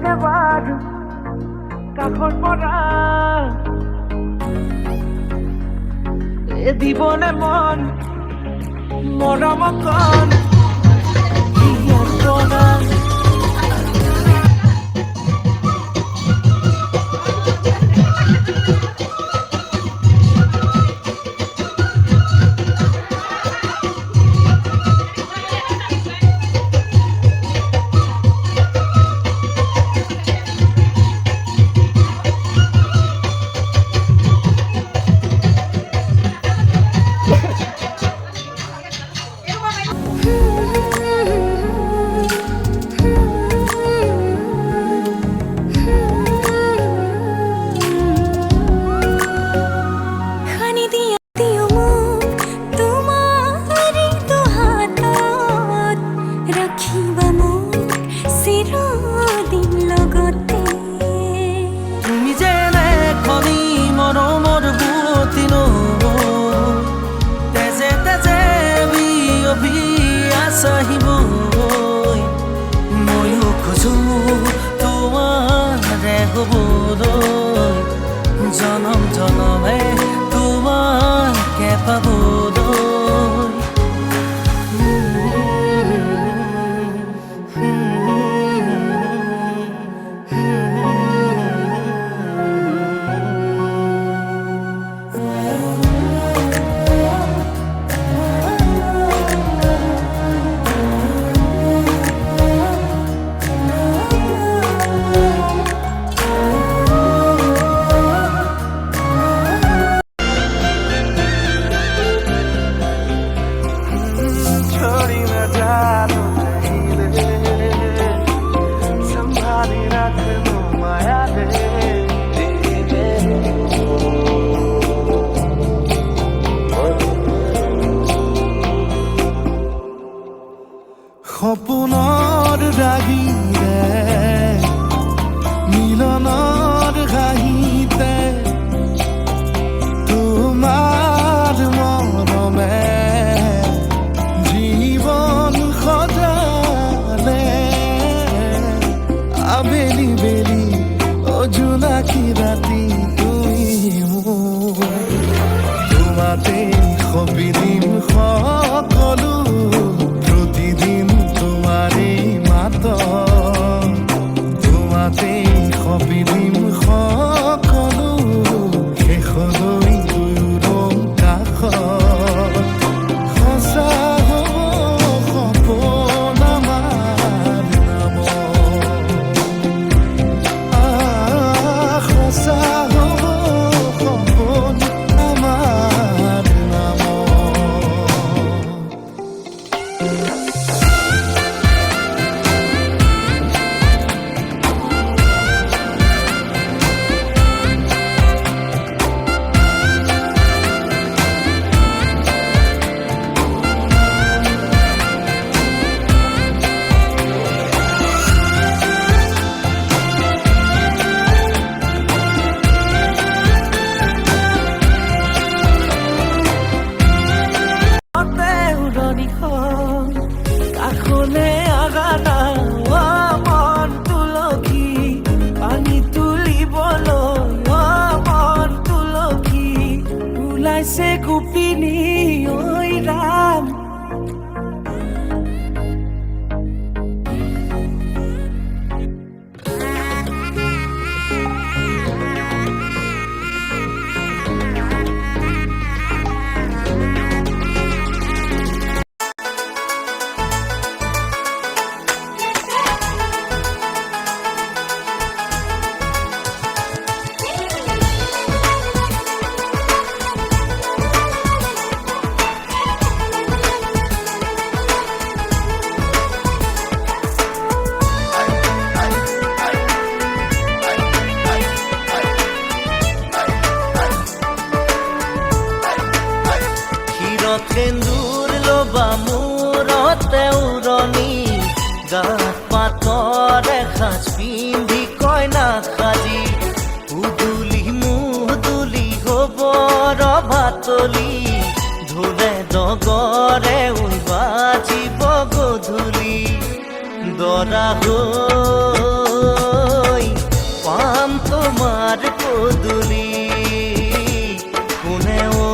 একেবাৰ কাষৰ পৰা দিবনে মন মৰম কণ ময়ো খোজো তোমাৰে হ'বলৈ জনম জনমে তোমাকে পাবলৈ সপোনৰ ৰাগিৰে মিলনৰ ঘাঁহিতে তোমাৰ মৰমে জীৱন সজালে আবেলি বেলি জোনাকী ৰাতি তুমি মোৰ তোমাতে সবিদিন সকলো প্ৰতিদিন তোমাৰে মাত তোমাতে সবিদিন সকলো শেষলৈ দুয়োৰং কাষত সঁচা হ'ব সপোন আমাৰ নামত সঁচা হ'ব সপোন আমাৰ কাষলে আগানা মন তুলসী পানী তুলিবলৈ মন তুলসী ওলাইছে গোপিনী ঐ ৰাম সেন্দুৰ লবা মূৰতে উৰণি গাত পাতৰ এসাঁজ পিন্ধি কইনা সাজি উদুলি মুদুলি হ'ব ৰভাতলি ঢোলে ডগৰে বাজিব গধূলি দৰা হৈ তোমাৰ পদূলি কোনে ঐ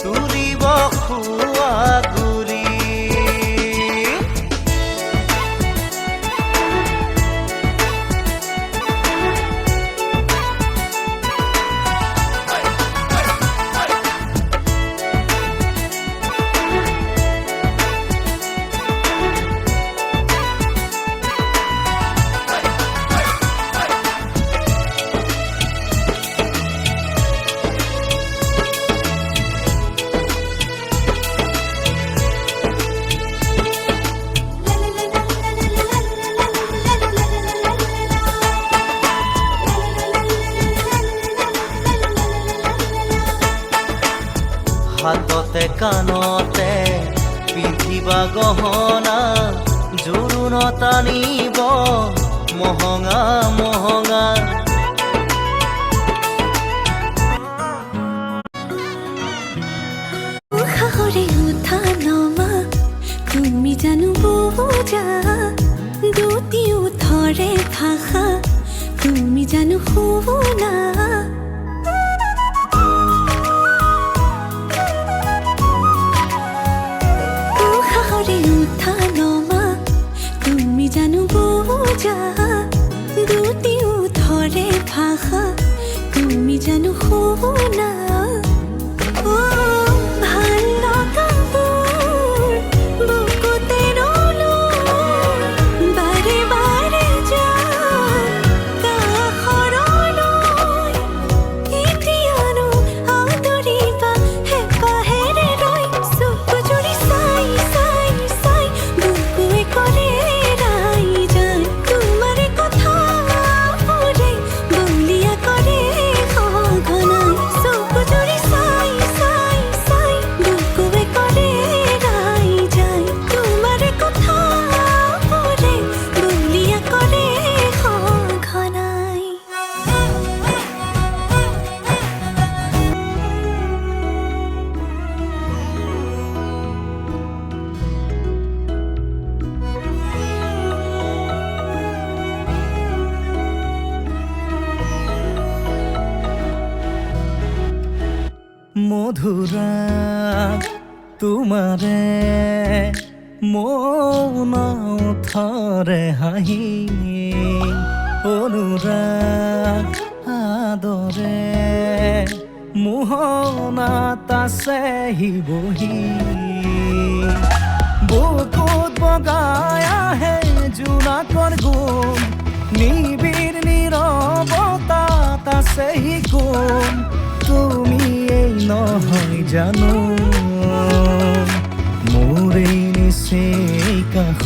তুলিব খোৱা গুৰি হাততে কাণতে পিন্ধিবা গহনা জোৰোণত আনিব মহঙা মহঙা উশাহৰে উঠা নমা তুমি জানো বুজা দুটি ওঠৰে ভাষা তুমি জানো শুনা উশাহৰে উঠা নমা তুমি জানো বুজা দুটি ওঠৰে ভাষা তুমি জানো শুনা ভাল লগাবোৰ বুকুতে ৰলো বাৰে বাৰে যাম কাষৰলৈ এতিয়ানো আদৰিবা হেঁপাহেৰে ৰৈ চকু জুৰি চাই চাই চাই বুকুৱে কৰে ৰাই যায় তোমাৰে কথাবোৰে বলিয়া কৰে সঘনাই চকু জুৰি চাই চাই চাই বুকুৱে কৰে ৰাই যায় তোমাৰে কথাবোৰে বলিয়া কৰে সঘনাই মধুৰা তোমাৰে মৌন থৰে হাঁহি অনুৰাগ আদৰে মোহনাত আছেহি বহি বুকুত বগাই আহে জোনাকৰ গুণ নিবিড় নীৰৱতাত আছেহি কোন তুমি এই নহয় জানো মোৰ এই নিচেই কাষ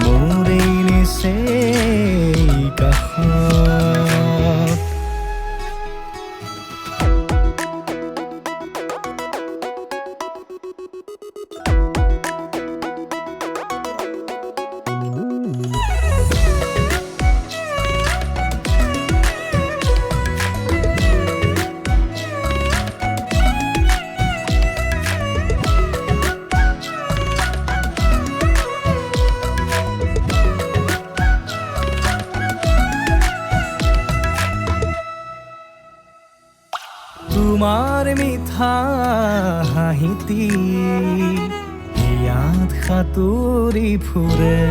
মোৰ এই নিচেই কাষ তোমাৰ মিঠা হাঁহিতি ইয়াত সাঁতুৰি ফুৰে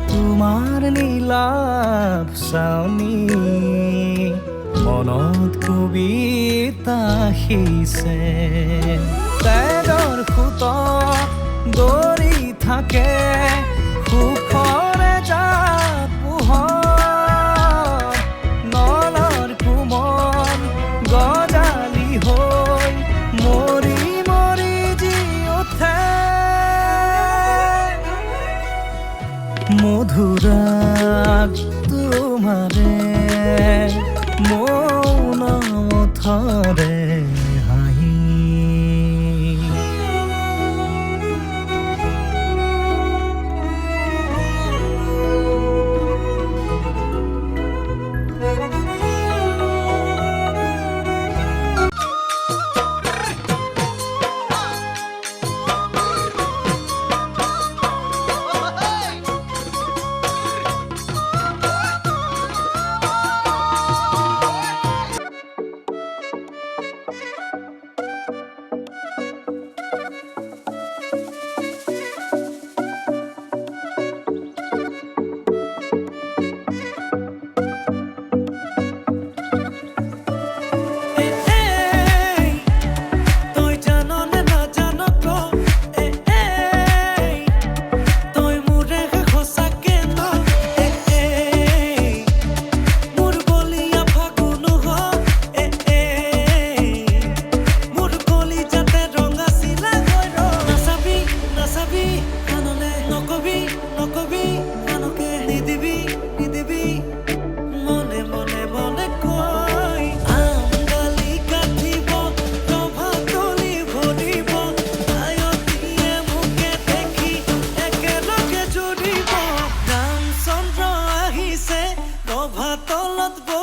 তোমাৰ নীলাভ চাউনি মনত কবিতা সিঁচে তেজৰ সুতত দৌৰি থাকে সুখৰে জাত পোহৰ নলৰ কোমল গজালি হৈ মৰি মৰি জি উঠে মধুৰাগ তোমাৰে মৌন থৰে হাঁহি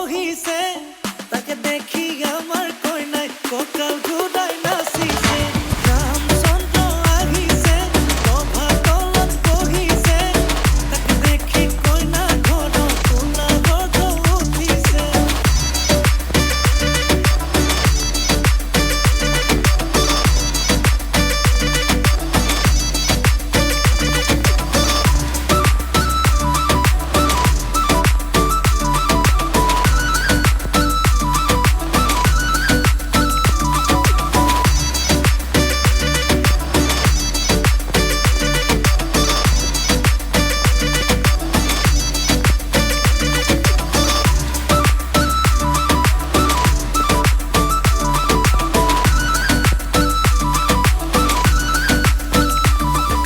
বহিছে তাকে দেখি আমাৰ কইনাই ককাল ঘুৰাই নাচিছে ৰামচন্দ্ৰ আহিছে ৰভা তলত বহিছে তাকে দেখি কইনা ঘৰ কোলা গৰ্ভ উঠিছে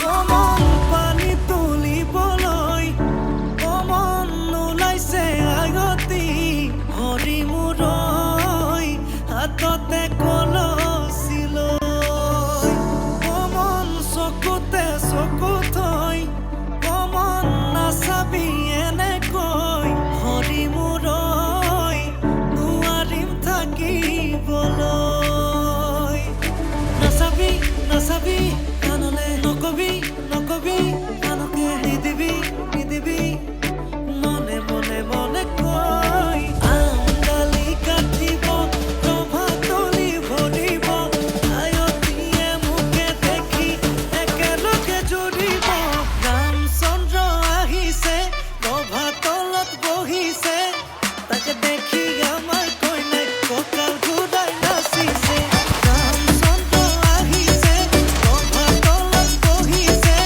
কমন পানী তুলিবলৈ কমন নোলাইছে আগতি হৰি মূৰৈ হাততে কলচি লৈ কমন চকুতে চকু থৈ কমন নাচাবি এনেকৈ হৰি মূৰৈ নোৱাৰিম থাকিবলৈ নাচাবি নাচাবি কাণলে নকবি নকবি কাণকে নিদিবি নিদিবি মনে মনে মনে কৈ আঙালি কাটিব ৰভা তলি ভৰিব আয়তীয়ে মোকে দেখি একেলগে জুৰিব ৰামচন্দ্ৰ আহিছে ৰভা তলত বহিছে তাকে দেখি আমাৰ কইনাই কঁকাল ঘূৰাই নাচিছে ৰামচন্দ্ৰ আহিছে ৰভা তলত বহিছে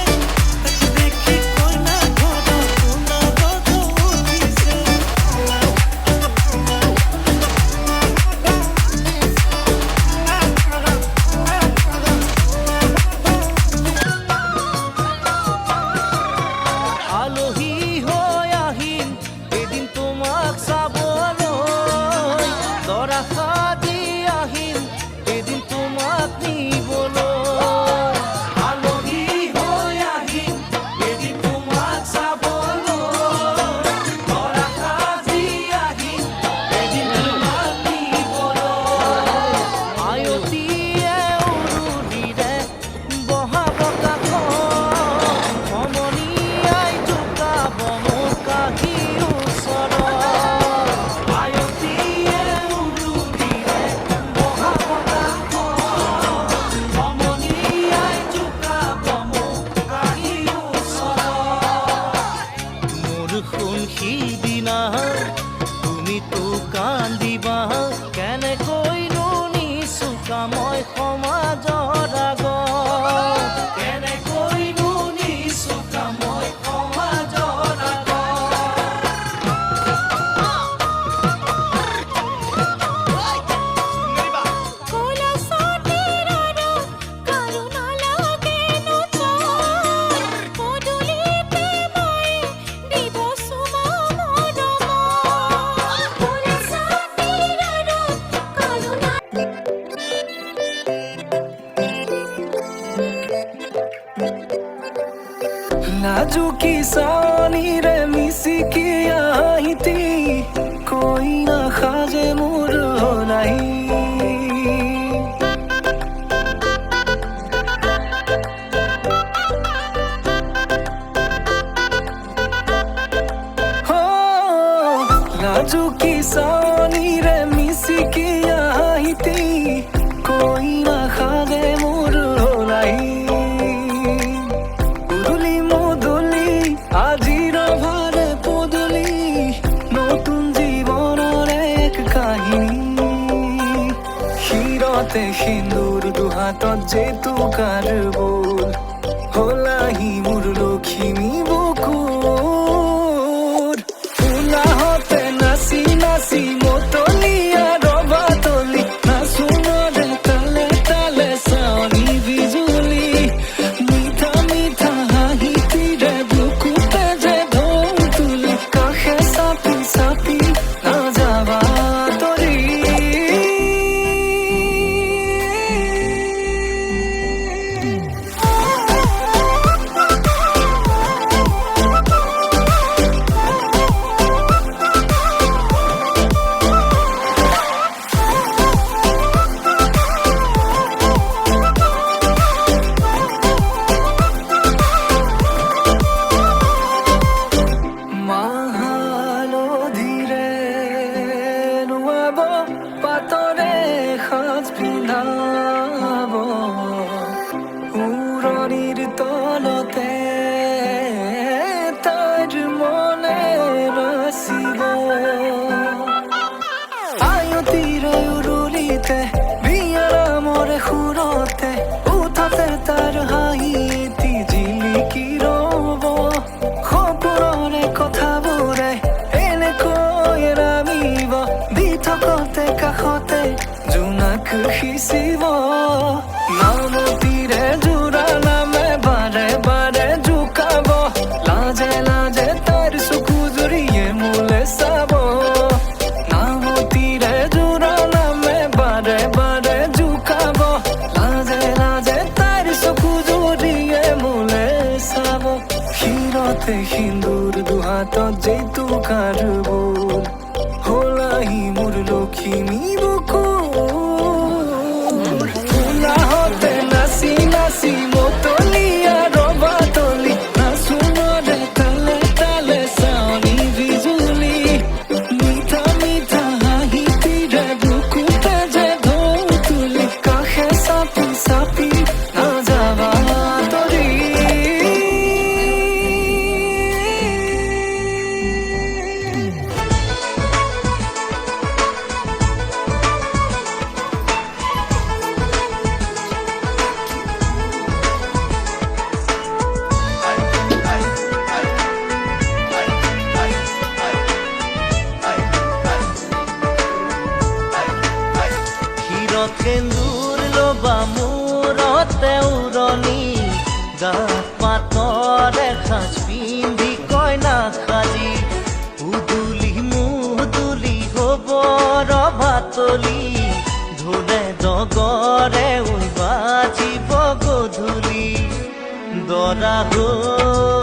তাকে দেখি কইনা ঘৰ কোলা গৰ্ভ উঠিছে আলহী হৈ আহিম এদিন তোমাক চাবলৈ দৰা সাজি আহিম এদিন তোমাক নিবলৈ আলহী হৈ আহিম এদিন তোমাক চাবলৈ দৰা সাজি আহিম এদিন তোমাক নিবলৈ আয়তীয়ে উৰুলিৰে বহাব কাষত সমনীয়াই জোকাব মোক আহি ওচৰত আয়তীয়ে উৰুলিৰে বহাব কাষত সমনীয়াই জোকাব মোক আহি ওচৰত মোৰ সোণ সিদিনা তুমিতো কান্দিবা কেনেকৈনো নিচুকা মই সমাজৰ আগত কেনেকৈনো নিচুকা মই সমাজৰ আগত কোলা ছাতিৰ আঁৰত কাৰুণা লাগে নচৰ পদূলিতে মই দিব চুমা মৰমৰ কোলা ছাতিৰ আঁৰত কাৰুণা নাজুকি চাৱনিৰে মিচিকি আহিতি কইনা সাজে মোৰ নাই নাজুকি চাৱনিৰে মিচিকি আহিতি কইনা সাজে মোৰ নাই উদুলি মুদুলি আজি ৰভাৰে পদূলি নতুন জীৱনৰ এক কাহিনী শিৰতে সিন্দুৰ দুহাতত জেতুকাৰ বোল হলাহি মোৰ লখিমী বুকুৰ উলাহতে নাচি নাচি মতলীয়া ৰভা তলি নাচোনৰে তালে তালে চাৱনি বিজুলি মিঠা মিঠা হাঁহিটিৰে বুকুতে যে ঢৌ তুলি কাষে চাপি চাপি নাযাবা তৰি কাষতে কাষতে জোনাক সিঁচিব নামতিৰে জোৰা নামে বাৰে বাৰে জোকাব লাজে লাজে তাইৰ চকু জুৰিয়ে মোলে চাব নামতিৰে জোৰা নামে বাৰে বাৰে জোকাব লাজে লাজে তাইৰ চকু জুৰিয়ে মোলে চাব শিৰতে সিন্দুৰ দুহাতত জেতুকাৰ বোল হলাহি মোৰ লখিমী বুকুৰ উলাহতে নাচি নাচি মতলীয়া ৰবা তলি নাচোনৰে তালে তালে চাৱনি বিজুলি মিঠা মিঠা হাঁহিটিৰে বুকুতে যে ঢৌ তুলি কাষে চাপি চাপি নাযাবা তৰি শিৰত সেন্দুৰ লবা মূৰতে উৰণি গাত পাতৰে সাজ পিন্ধি কইনা সাজি উদুলি মুদুলি হ'ব ৰভাতলি ঢোলে ডগৰে বাজিব গধূলি দৰা হৈ